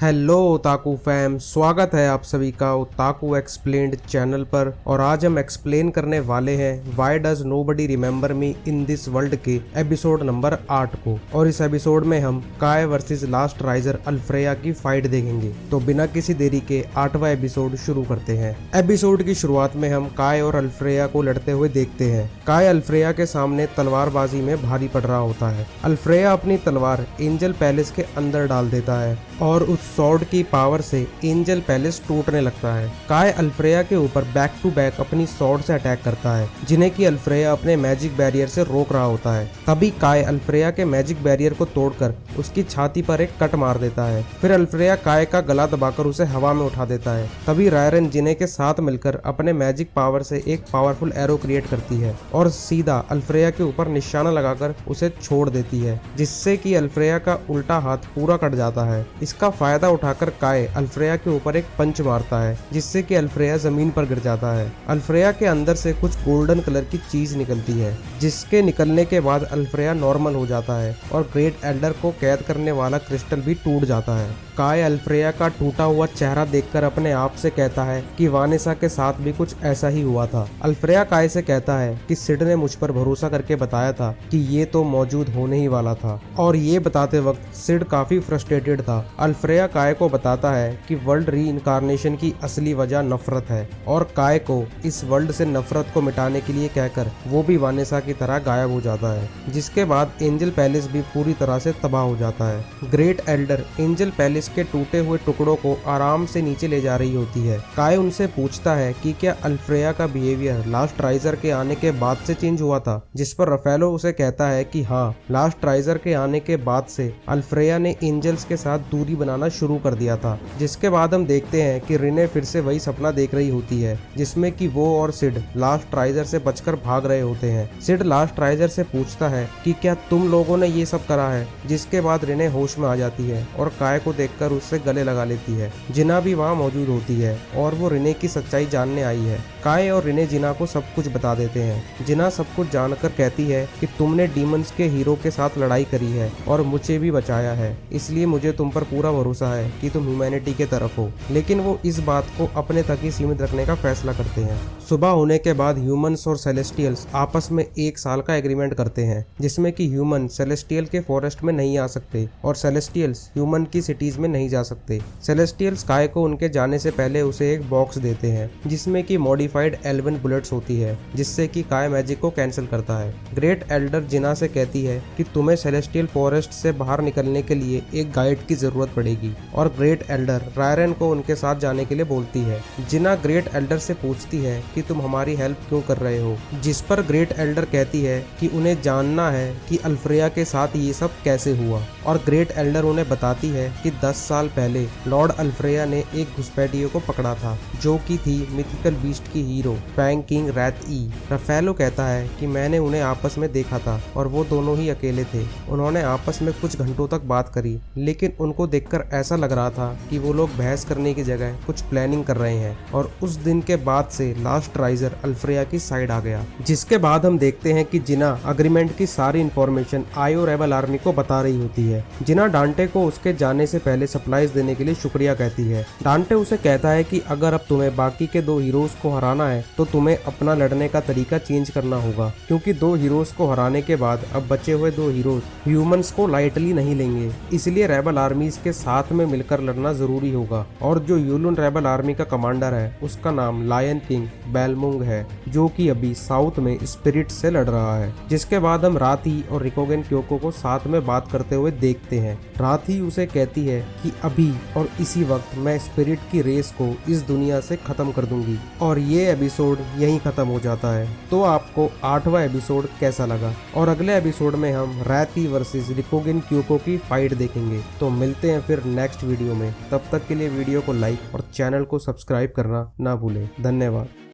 Hello ओताकू fam, स्वागत है आप सभी का ओताकू एक्सप्लेन्ड चैनल पर। और आज हम एक्सप्लेन करने वाले हैं why does nobody remember me in this world के एपिसोड नंबर 8 को। और इस एपिसोड में हम काय वर्सेस लास्ट राइजर अल्फ्रेया की फाइट देखेंगे। तो बिना किसी देरी के 8वां एपिसोड शुरू करते हैं। एपिसोड की शुरुआत में हम काय और अल्फ्रेया को लड़ते हुए देखते हैं। काय अल्फ्रेया के सामने तलवारबाजी में भारी पड़ रहा होता है। अल्फ्रेया अपनी तलवार एंजल पैलेस के अंदर डाल देता है और उस सॉर्ड की पावर से एंजल पैलेस टूटने लगता है। काय अल्फ्रेया के ऊपर बैक टू बैक अपनी सॉर्ड से अटैक करता है, जिन्हें कि अल्फ्रेया अपने मैजिक बैरियर से रोक रहा होता है। तभी काय अल्फ्रेया के मैजिक बैरियर को तोड़कर उसकी छाती पर एक कट मार देता है। फिर अल्फ्रेया काय का गला दबाकर उसे हवा में उठा देता है। तभी रायरन जिने के साथ मिलकर अपने मैजिक पावर से एक पावरफुल एरो क्रिएट करती है और सीधा अल्फ्रेया के ऊपर निशाना लगाकर उसे छोड़ देती है, जिससे कि अल्फ्रेया का उल्टा हाथ पूरा कट जाता है। इसका फायदा उठाकर काय अल्फ्रेया के ऊपर एक पंच मारता है, जिससे कि अल्फ्रेया जमीन पर गिर जाता है। अल्फ्रेया के अंदर से कुछ गोल्डन कलर की चीज निकलती है, जिसके निकलने के बाद अल्फ्रेया नॉर्मल हो जाता है और ग्रेट एल्डर को कैद करने वाला क्रिस्टल भी टूट जाता है। काय अल्फ्रेया का टूटा हुआ चेहरा देखकर अपने आप से कहता है कि वानेसा के साथ भी कुछ ऐसा ही हुआ था। अल्फ्रेया काय से कहता है कि सिड ने मुझ पर भरोसा करके बताया था कि ये तो मौजूद होने ही वाला था। और ये बताते वक्त सिड काफी फ्रस्ट्रेटेड था। अल्फ्रेया काय को बताता है कि वर्ल्ड री इनकारनेशन की असली वजह नफरत है और काय को इस वर्ल्ड से नफरत को मिटाने के लिए कहकर वो भी वानेसा की तरह गायब हो जाता है, जिसके बाद एंजल पैलेस भी पूरी तरह से तबाह हो जाता है। ग्रेट एल्डर एंजल पैलेस के टूटे हुए टुकड़ों को आराम से नीचे ले जा रही होती है। काय उनसे पूछता है कि क्या अल्फ्रेया का बिहेवियर लास्ट राइजर के आने के बाद से चेंज हुआ था, जिस पर रफेलो उसे कहता है कि हाँ, लास्ट राइजर के आने के बाद से अल्फ्रेया ने एंजल्स के साथ दूरी बनाना शुरू कर दिया था। जिसके बाद हम देखते हैं कि रिने फिर से वही सपना देख रही होती है, जिसमें कि वो और सिड लास्ट राइजर से बचकर भाग रहे होते हैं। सिड लास्ट राइजर से पूछता है कि क्या तुम लोगों ने ये सब करा है, जिसके बाद रिने होश में आ जाती है और काय को देखकर उससे गले लगा लेती है। जिना भी वहाँ मौजूद होती है और वो रिने की सच्चाई जानने आई है। काय और रिने जिना को सब कुछ बता देते हैं। जिना सब कुछ जानकर कहती है कि तुमने डीमंस के हीरो के साथ लड़ाई करी है और मुझे भी बचाया है, इसलिए मुझे तुम पर पूरा भरोसा है कि तुम ह्यूमैनिटी के तरफ हो। लेकिन वो इस बात को अपने तक ही सीमित रखने का फैसला करते हैं। सुबह होने के बाद ह्यूमंस और सेलेस्टियल्स आपस में 1 साल का एग्रीमेंट करते हैं, जिसमें कि ह्यूमन सेलेस्टियल के फॉरेस्ट में नहीं आ सकते और सेलेस्टियल्स ह्यूमन की सिटीज में नहीं जा सकते। सेलेस्टियल्स काय को उनके जाने से पहले उसे एक बॉक्स देते हैं, जिसमें कि मॉडिफाइड एल्वन बुलेट्स होती है, जिससे कि काय मैजिक को कैंसिल करता है। ग्रेट एल्डर जिना से कहती है कि तुम्हें सेलेस्टियल फॉरेस्ट से बाहर निकलने के लिए एक गाइड की जरूरत पड़ेगी और ग्रेट एल्डर रायरन को उनके साथ जाने के लिए बोलती है। जिना ग्रेट एल्डर से पूछती है कि तुम हमारी हेल्प क्यों कर रहे हो, जिस पर ग्रेट एल्डर कहती है कि उन्हें जानना है कि अल्फ्रेया के साथ ये सब कैसे हुआ। और ग्रेट एल्डर उन्हें बताती है कि 10 साल पहले लॉर्ड अल्फ्रेया ने एक घुसपैठियों को पकड़ा था, जो कि थी मिथिकल बीस्ट की हीरो फैंग किंग रैथ ई। रफेलो कहता है कि मैंने उन्हें आपस में देखा था और वो दोनों ही अकेले थे। उन्होंने आपस में कुछ घंटों तक बात करी, लेकिन उनको देखकर ऐसा लग रहा था कि वो लोग बहस करने की जगह कुछ प्लानिंग कर रहे हैं। और उस दिन के बाद से लास्ट राइजर अल्फ्रेया की साइड आ गया। जिसके बाद हम देखते हैं कि जिना अग्रीमेंट की सारी इंफॉर्मेशन आयो रेबल आर्मी को बता रही होती है। जिना डांटे को उसके जाने से पहले सप्लाईज देने के लिए शुक्रिया कहती है। डांटे उसे कहता है कि अगर अब तुम्हें बाकी के 2 हीरोज को हराना है तो तुम्हें अपना लड़ने का तरीका चेंज करना होगा, क्योंकि 2 हीरोज को हराने के बाद अब बचे हुए 2 हीरोज ह्यूमंस को लाइटली नहीं लेंगे। इसलिए रेबल आर्मीज के साथ में मिलकर लड़ना जरूरी होगा। और जो यूलुन रेबल आर्मी का कमांडर है, उसका नाम लायन किंग बेलमुंग है, जो कि अभी साउथ में स्पिरिट से लड़ रहा है। जिसके बाद हम राथी और रिकोगेन क्योको को साथ में बात करते हुए देखते हैं। राथी उसे कहती है कि अभी और इसी वक्त मैं स्पिरिट की रेस को इस दुनिया से खत्म कर दूंगी। और ये एपिसोड यहीं खत्म हो जाता है। तो आपको 8वां एपिसोड कैसा लगा? और अगले एपिसोड में हम राथी वर्सेस रिकोगेन क्योको की फाइट देखेंगे। तो मिलते हैं फिर नेक्स्ट वीडियो में। तब तक के लिए वीडियो को लाइक और चैनल को सब्सक्राइब करना ना भूलें। धन्यवाद।